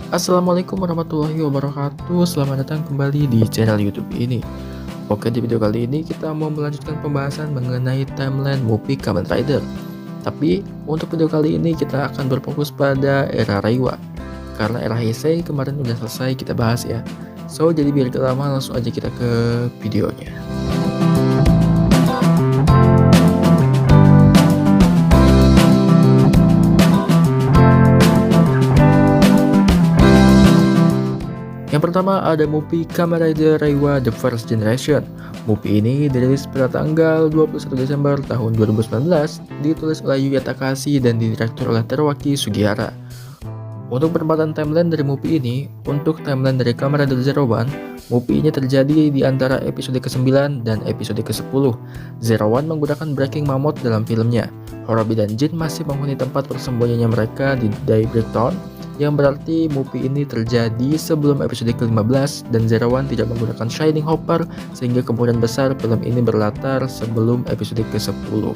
Assalamualaikum warahmatullahi wabarakatuh. Selamat datang kembali di channel YouTube ini. Oke, di video kali ini kita mau melanjutkan pembahasan mengenai timeline movie Kamen Rider. Tapi untuk video kali ini kita akan berfokus pada era Reiwa, karena era Heisei kemarin udah selesai kita bahas ya. So, jadi biar gak lama langsung aja kita ke videonya. Yang pertama ada movie Kamen Rider Reiwa The First Generation. Movie ini dirilis pada tanggal 21 Desember tahun 2019, ditulis oleh Yuya Takahashi dan didirektur oleh Teruaki Sugihara. Untuk penempatan timeline dari movie ini, untuk timeline dari Kamen Rider Zero One, movie ini terjadi di antara episode ke-9 dan episode ke-10. Zero One menggunakan Breaking Mammoth dalam filmnya. Horobi dan Jin masih menghuni tempat persembunyiannya mereka di Daybreak Town, yang berarti movie ini terjadi sebelum episode ke-15 dan Zero One tidak menggunakan Shining Hopper, sehingga kemungkinan besar film ini berlatar sebelum episode ke-10.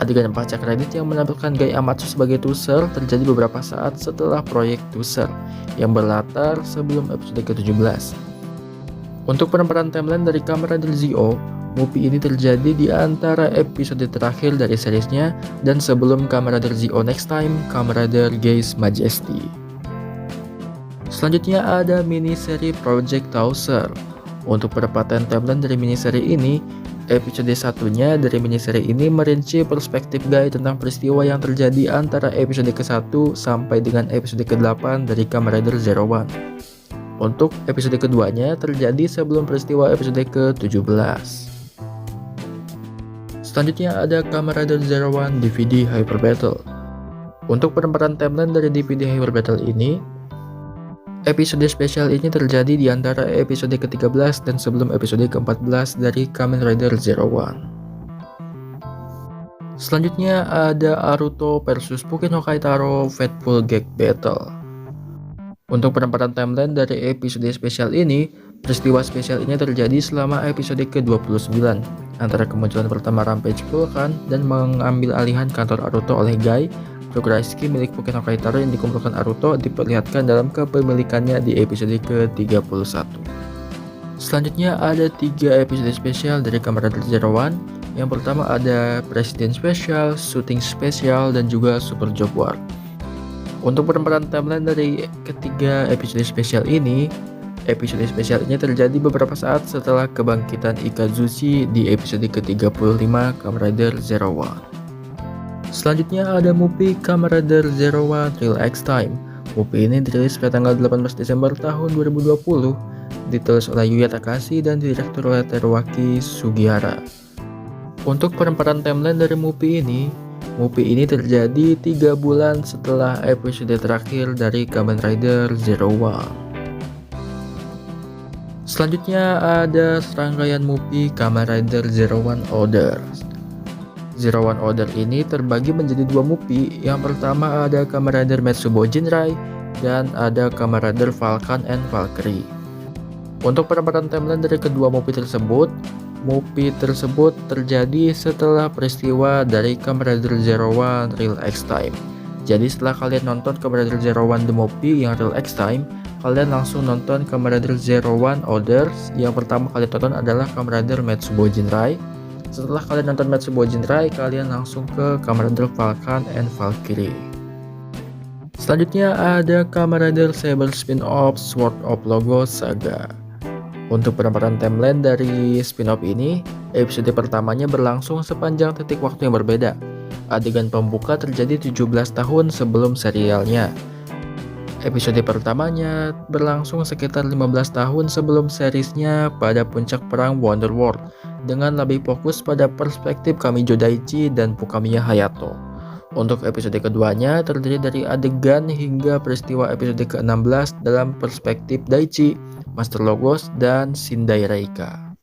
Adegan pasca kredit yang menampilkan Gai Amatsu sebagai Tuser terjadi beberapa saat setelah proyek Tuser yang berlatar sebelum episode ke-17. Untuk penempatan timeline dari Kamen Rider Zio, movie ini terjadi di antara episode terakhir dari seriesnya dan sebelum Kamen Rider Zio Next Time, Kamen Rider Gaze Majesty. Selanjutnya ada miniseri Project Tauser. Untuk penempatan timeline dari miniseri ini, episode satunya dari miniseri ini merinci perspektif Gai tentang peristiwa yang terjadi antara episode ke-1 sampai dengan episode ke-8 dari Kamen Rider Zero One. Untuk episode keduanya terjadi sebelum peristiwa episode ke-17. Selanjutnya ada Kamen Rider Zero One DVD Hyper Battle. Untuk penempatan timeline dari DVD Hyper Battle ini, episode spesial ini terjadi di antara episode ke-13 dan sebelum episode ke-14 dari Kamen Rider Zero One. Selanjutnya ada Aruto versus Puken Hokai Taro Fateful Gag Battle. Untuk penempatan timeline dari episode spesial ini, peristiwa spesial ini terjadi selama episode ke-29, antara kemunculan pertama Rampage Vulcan dan mengambil alihan kantor Aruto oleh Gai. Progreski milik Puken Hokai Taro yang dikumpulkan Aruto diperlihatkan dalam kepemilikannya di episode ke-31. Selanjutnya ada 3 episode spesial dari Kamen Rider Zero One. Yang pertama ada Presiden Special, Shooting Special, dan juga Super Job War. Untuk penempatan timeline dari ketiga episode spesial ini, episode spesial ini terjadi beberapa saat setelah kebangkitan Ikazuchi di episode ke-35 Kamen Rider Zero One. Selanjutnya ada movie Kamen Rider Zero One Real X Time. Movie ini dirilis pada tanggal 18 Desember tahun 2020, ditulis oleh Yuya Takahashi dan didirektur oleh Teruaki Sugihara. Untuk penempatan timeline dari movie ini terjadi 3 bulan setelah episode terakhir dari Kamen Rider Zero One. Selanjutnya ada serangkaian movie Kamen Rider Zero One Order. Zero One Order ini terbagi menjadi 2 movie. Yang pertama ada Kamen Rider Metsubo Jinrai dan ada Kamen Rider Falcon and Valkyrie. Untuk penempatan timeline dari kedua movie tersebut terjadi setelah peristiwa dari Kamen Rider Zero One Real X Time. Jadi setelah kalian nonton Kamen Rider Zero One The Movie yang Real X Time, kalian langsung nonton Kamen Rider Zero One Orders. Yang pertama kalian tonton adalah Kamen Rider Metsubo Jinrai. Setelah kalian nonton Metsubo Jinrai, kalian langsung ke Kamen Rider Falcon and Valkyrie. Selanjutnya ada Kamen Rider Saber Spin-off Sword of Logos Saga. Untuk penempatan timeline dari spin-off ini, episode pertamanya berlangsung sepanjang titik waktu yang berbeda. Adegan pembuka terjadi 17 tahun sebelum serialnya. Episode pertamanya berlangsung sekitar 15 tahun sebelum seriesnya pada puncak perang Wonderworld, dengan lebih fokus pada perspektif Kamijo Daichi dan Fukamiya Hayato. Untuk episode keduanya terdiri dari adegan hingga peristiwa episode ke-16 dalam perspektif Daichi, Master Logos, dan Shindai Reika.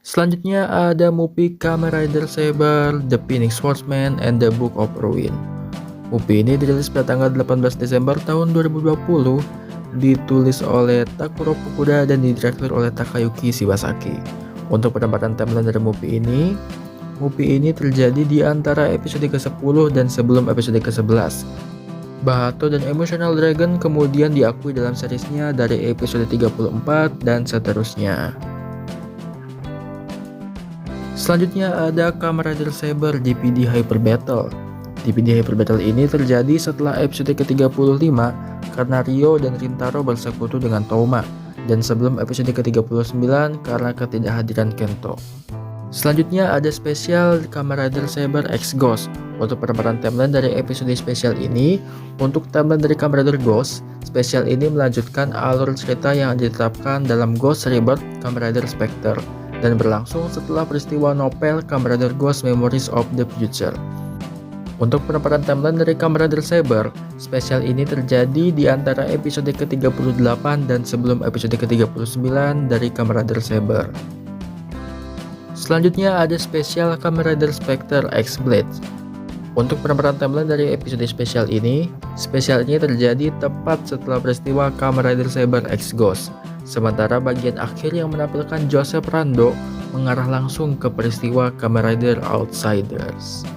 Selanjutnya ada movie Kamen Rider Saber, The Phoenix Swordsman, and The Book of Ruin. Movie ini dirilis pada tanggal 18 Desember tahun 2020, ditulis oleh Takuro Fukuda dan didirektur oleh Takayuki Shibasaki. Untuk penempatan timeline dari movie ini terjadi di antara episode ke-10 dan sebelum episode ke-11. Bahato dan Emotional Dragon kemudian diakui dalam seriesnya dari episode 34 dan seterusnya. Selanjutnya ada Kamen Rider Saber DPD Hyper Battle. DPD Hyper Battle ini terjadi setelah episode ke-35 karena Ryo dan Rintaro bersekutu dengan Touma, dan sebelum episode ke-39 karena ketidakhadiran Kento. Selanjutnya ada spesial Kamen Rider Saber X Ghost. Untuk penamparan timeline dari episode spesial ini, untuk timeline dari Kamen Rider Ghost, spesial ini melanjutkan alur cerita yang ditetapkan dalam Ghost Rebirth Kamen Rider Spectre dan berlangsung setelah peristiwa novel Kamen Rider Ghost Memories of the Future. Untuk penamparan timeline dari Kamen Rider Saber, spesial ini terjadi di antara episode ke-38 dan sebelum episode ke-39 dari Kamen Rider Saber. Selanjutnya ada spesial Kamen Rider Spectre X Blades. Untuk penamparan timeline dari episode spesial ini terjadi tepat setelah peristiwa Kamen Rider Saber X Ghost. Sementara bagian akhir yang menampilkan Joseph Rando mengarah langsung ke peristiwa Kamen Rider Outsiders.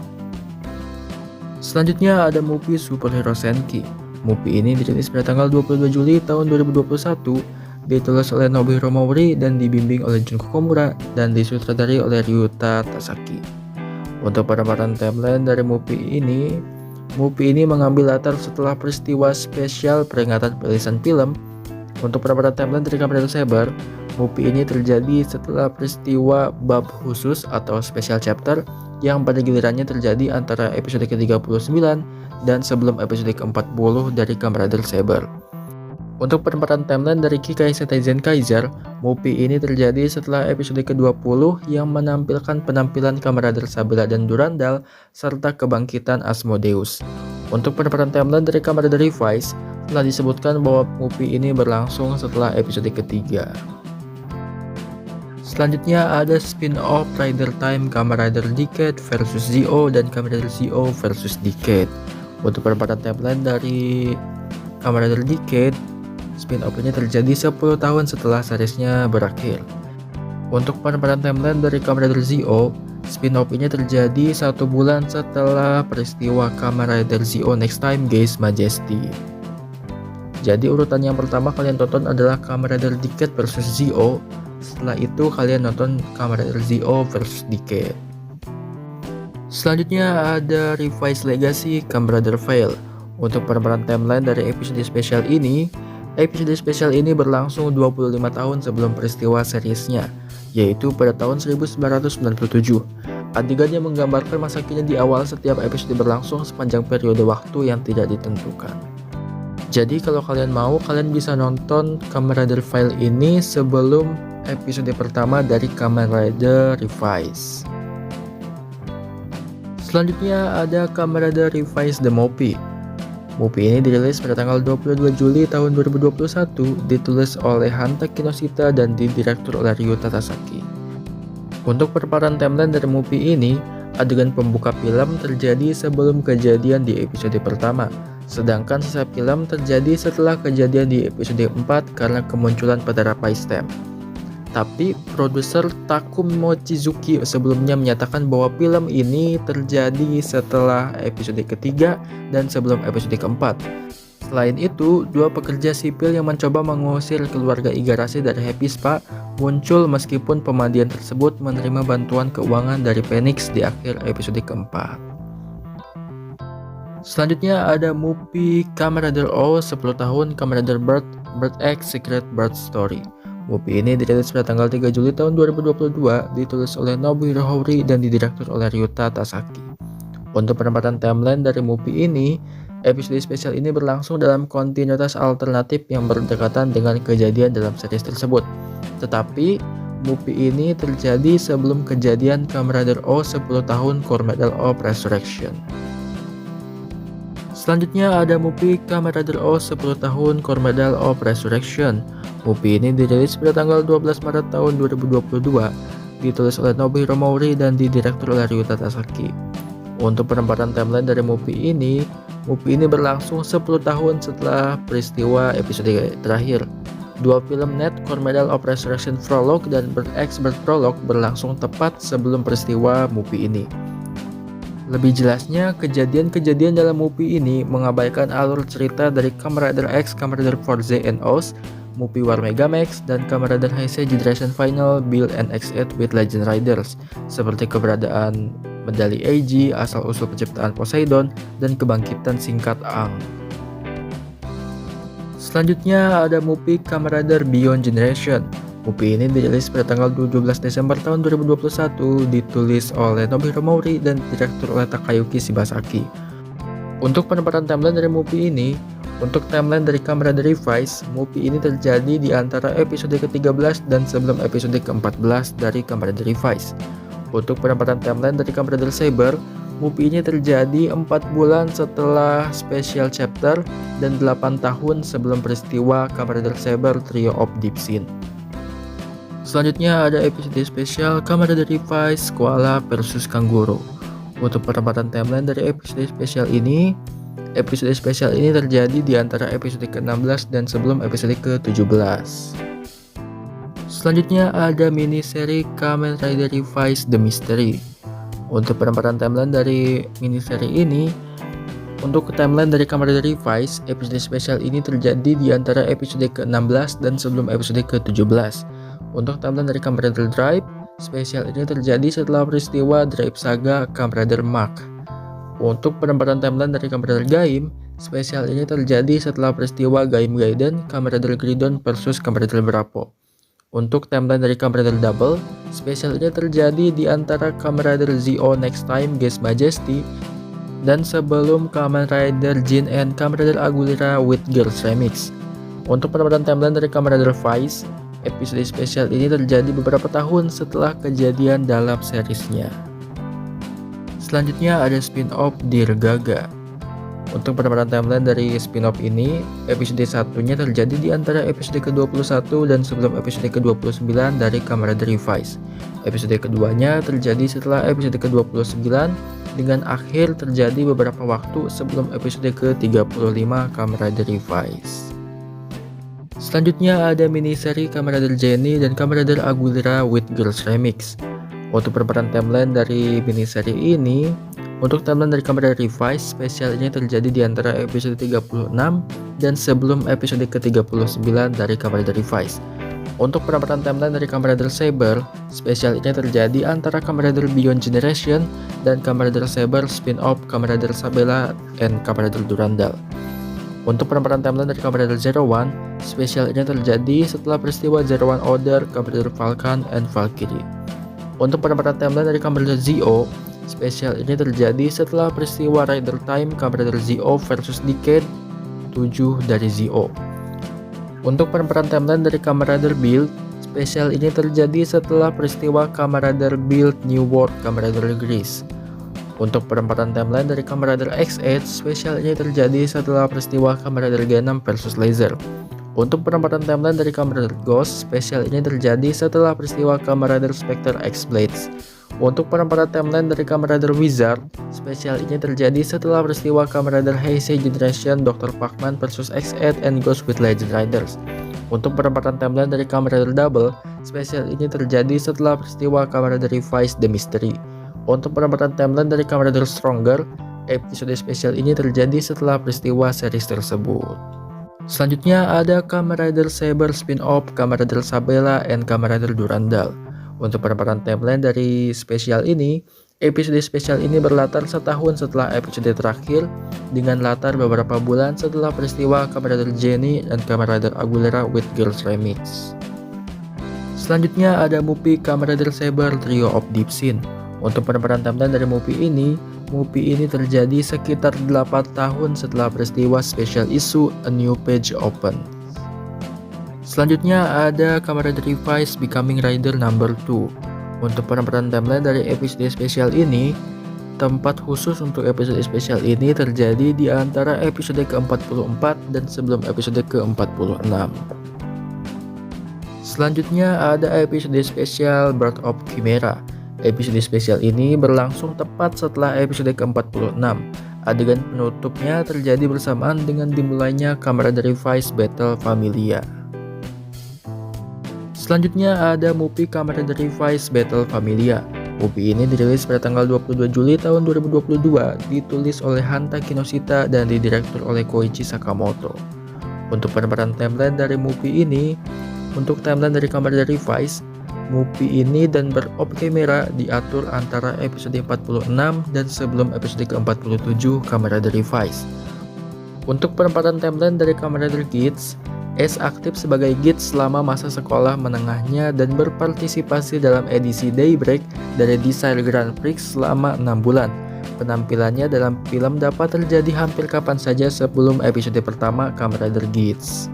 Selanjutnya ada movie Superhero Senki. Movie ini dirilis pada tanggal 22 Juli tahun 2021, ditulis oleh Nobuhiro Mori dan dibimbing oleh Junko Komura dan disutradari oleh Ryuta Tasaki. Untuk penamparan timeline dari movie ini mengambil latar setelah peristiwa spesial peringatan perilisan film. Untuk penamparan timeline dari Kamen Rider Saber, movie ini terjadi setelah peristiwa bab khusus atau special chapter yang pada gilirannya terjadi antara episode ke-39 dan sebelum episode ke-40 dari Kamen Rider Saber. Untuk penempatan timeline dari Kikai Setaisen Kaiser, movie ini terjadi setelah episode ke-20 yang menampilkan penampilan Kamen Rider Sabela dan Durandal serta kebangkitan Asmodeus. Untuk penempatan timeline dari Kamen Rider Revice, telah disebutkan bahwa movie ini berlangsung setelah episode ketiga. Selanjutnya ada spin-off Rider Time Kamen Rider Decade versus Zio dan Kamen Rider Zio versus Decade. Untuk penempatan timeline dari Kamen Rider Decade, spin-off ini terjadi 10 tahun setelah seriesnya berakhir. Untuk penempatan timeline dari Kamen Rider Zio, spin-off ini terjadi 1 bulan setelah peristiwa Kamen Rider Zio Next Time Gaze Majesty. Jadi urutan yang pertama kalian tonton adalah Kamen Rider Decade versus Zio. Setelah itu kalian nonton Kamen Rider Zio versus Decade. Selanjutnya ada Revice Legacy Kamen Rider Veil. Untuk penamparan timeline dari episode spesial ini berlangsung 25 tahun sebelum peristiwa seriesnya, yaitu pada tahun 1997. Adegan yang menggambarkan masa kini di awal setiap episode berlangsung sepanjang periode waktu yang tidak ditentukan. Jadi kalau kalian mau, kalian bisa nonton Kamen Rider Veil ini sebelum episode pertama dari Kamen Rider Revice. Selanjutnya ada Kamen Rider Revice The Movie. Movie ini dirilis pada tanggal 22 Juli tahun 2021, ditulis oleh Hanta Kinoshita dan didirektur oleh Ryuta Tasaki. Untuk perparan timeline dari movie ini, adegan pembuka film terjadi sebelum kejadian di episode pertama, sedangkan sisa film terjadi setelah kejadian di episode 4 karena kemunculan pada Rapai Stem. Tapi produser Takum Mochizuki sebelumnya menyatakan bahwa film ini terjadi setelah episode ketiga dan sebelum episode keempat. Selain itu, 2 pekerja sipil yang mencoba mengusir keluarga Igarashi dari Happy Spa muncul meskipun pemandian tersebut menerima bantuan keuangan dari Phoenix di akhir episode keempat. Selanjutnya ada movie Kamen Rider O 10 tahun Kamen Rider Birth X Secret Birth Story. Movie ini dirilis pada tanggal 3 Juli tahun 2022, ditulis oleh Nobuhiro Horii dan didirektur oleh Ryuta Tasaki. Untuk penempatan timeline dari movie ini, episode spesial ini berlangsung dalam kontinuitas alternatif yang berdekatan dengan kejadian dalam series tersebut. Tetapi, movie ini terjadi sebelum kejadian Kamen Rider O 10 tahun Core Medal of Resurrection. Selanjutnya ada movie Kamen Rider O 10 tahun Core Medal of Resurrection. Movie ini dirilis pada tanggal 12 Maret tahun 2022, ditulis oleh Nobuhiro Mori dan didirektur oleh Ryuta Tasaki. Untuk penempatan timeline dari movie ini berlangsung 10 tahun setelah peristiwa episode terakhir. 2 film net Core Medal of Resurrection Prologue dan Birth X Birth Prologue berlangsung tepat sebelum peristiwa movie ini. Lebih jelasnya, kejadian-kejadian dalam movie ini mengabaikan alur cerita dari Kamen Rider X, Kamen Rider 4Z and Oz, movie War Megamax, dan Kamen Rider Heisei Generation Final, Build and X8 with Legend Riders, seperti keberadaan medali Eiji, asal-usul penciptaan Poseidon, dan kebangkitan singkat Aang. Selanjutnya ada movie Kamen Rider Beyond Generation. Movie ini dirilis pada tanggal 17 Desember tahun 2021, ditulis oleh Nobuhiro Mori dan direktur oleh Takayuki Shibasaki. Untuk penempatan timeline dari movie ini, untuk timeline dari Kamen Rider Revised, movie ini terjadi di antara episode ke-13 dan sebelum episode ke-14 dari Kamen Rider Revised. Untuk penempatan timeline dari Kamen Rider Saber, movie ini terjadi 4 bulan setelah special chapter dan 8 tahun sebelum peristiwa Kamen Rider Saber Trio of Deep Sin. Selanjutnya ada episode spesial Kamen Rider Revised Koala vs Kangguru. Untuk penempatan timeline dari episode spesial ini terjadi di antara episode ke-16 dan sebelum episode ke-17. Selanjutnya ada mini seri Kamen Rider Revised The Mystery. Untuk penempatan timeline dari mini seri ini, untuk timeline dari Kamen Rider Revised, episode spesial ini terjadi di antara episode ke-16 dan sebelum episode ke-17. Untuk timeline dari Kamen Rider Drive, spesial ini terjadi setelah peristiwa Drive Saga Kamen Rider Mark. Untuk penempatan timeline dari Kamen Rider Gaim, spesial ini terjadi setelah peristiwa Gaim Gaiden Kamen Rider Gridon vs Kamen Rider Berapo. Untuk timeline dari Kamen Rider Double, spesial ini terjadi di antara Kamen Rider Zio Next Time Gaze Majesty dan sebelum Kamen Rider Jin and Kamen Rider Aguilera with Girls Remix. Untuk penempatan timeline dari Kamen Rider Vice, episode spesial ini terjadi beberapa tahun setelah kejadian dalam seriesnya. Selanjutnya ada spin-off Dear Gaga. Untuk penempatan timeline dari spin-off ini, episode satunya terjadi di antara episode ke-21 dan sebelum episode ke-29 dari Kamen Rider Revised. Episode keduanya terjadi setelah episode ke-29 dengan akhir terjadi beberapa waktu sebelum episode ke-35 Kamen Rider Revised. Selanjutnya ada mini seri Kamen Rider Jenny dan Kamen Rider Aguilera with Girls Remix. Untuk penempatan timeline dari mini seri ini, untuk timeline dari Kamen Rider Revised, spesial ini terjadi di antara episode 36 dan sebelum episode ke-39 dari Kamen Rider Revised. Untuk penempatan timeline dari Kamen Rider Saber, spesial ini terjadi antara Kamen Rider Beyond Generation dan Kamen Rider Saber spin-off Kamen Rider Sabella and Kamen Rider Durandal. Untuk penempatan timeline dari Kamen Rider Zero One, spesial ini terjadi setelah peristiwa Zero One Order, Kamen Rider Falcon, and Valkyrie. Untuk penempatan timeline dari Kamen Rider Zio, spesial ini terjadi setelah peristiwa Rider Time Kamen Rider Zio versus Decade 7 dari Zio. Untuk penempatan timeline dari Kamen Rider Build, spesial ini terjadi setelah peristiwa Kamen Rider Build New World Kamen Rider Grease. Untuk penempatan timeline dari Kamen Rider X8, spesial ini terjadi setelah peristiwa Kamen Rider G6 versus Laser. Untuk penempatan timeline dari Kamen Rider Ghost, spesial ini terjadi setelah peristiwa Kamen Rider Spectre X Blades. Untuk penempatan timeline dari Kamen Rider Wizard, spesial ini terjadi setelah peristiwa Kamen Rider Heisei Generation Dr. Pacman vs X8 and Ghost with Legend Riders. Untuk penempatan timeline dari Kamen Rider Double, spesial ini terjadi setelah peristiwa Kamen Rider Revised The Mystery. Untuk penempatan timeline dari Kamen Rider Stronger, episode spesial ini terjadi setelah peristiwa series tersebut. Selanjutnya ada Kamen Rider Saber spin-off Kamen Rider Sabella and Kamen Rider Durandal. Untuk penempatan timeline dari spesial ini, episode spesial ini berlatar setahun setelah episode terakhir dengan latar beberapa bulan setelah peristiwa Kamen Rider Jenny dan Kamen Rider Aguilera with Girls Remix. Selanjutnya ada movie Kamen Rider Saber Trio of Deep Sin. Untuk penempatan timeline dari movie ini terjadi sekitar 8 tahun setelah peristiwa special issue A New Page Open. Selanjutnya ada Kamen Rider Revised Becoming Rider Number 2. Untuk penempatan timeline dari episode spesial ini, tempat khusus untuk episode spesial ini terjadi di antara episode ke-44 dan sebelum episode ke-46. Selanjutnya ada episode spesial Birth of Chimera. Episode spesial ini berlangsung tepat setelah episode ke-46. Adegan penutupnya terjadi bersamaan dengan dimulainya Kamen Rider Revised Battle Familia. Selanjutnya ada movie Kamen Rider Revised Battle Familia. Movie ini dirilis pada tanggal 22 Juli tahun 2022, ditulis oleh Hanta Kinoshita dan didirektur oleh Koichi Sakamoto. Untuk penemparan timeline dari movie ini, untuk timeline dari Kamen Rider Revice, movie ini dan berobjek kamera diatur antara episode 46 dan sebelum episode ke-47 Kamen Rider Revice. Untuk penempatan timeline dari Kamen Rider Kids, Ace aktif sebagai Kids selama masa sekolah menengahnya dan berpartisipasi dalam edisi Daybreak dari Desire Grand Prix selama 6 bulan. Penampilannya dalam film dapat terjadi hampir kapan saja sebelum episode pertama Kamen Rider Kids.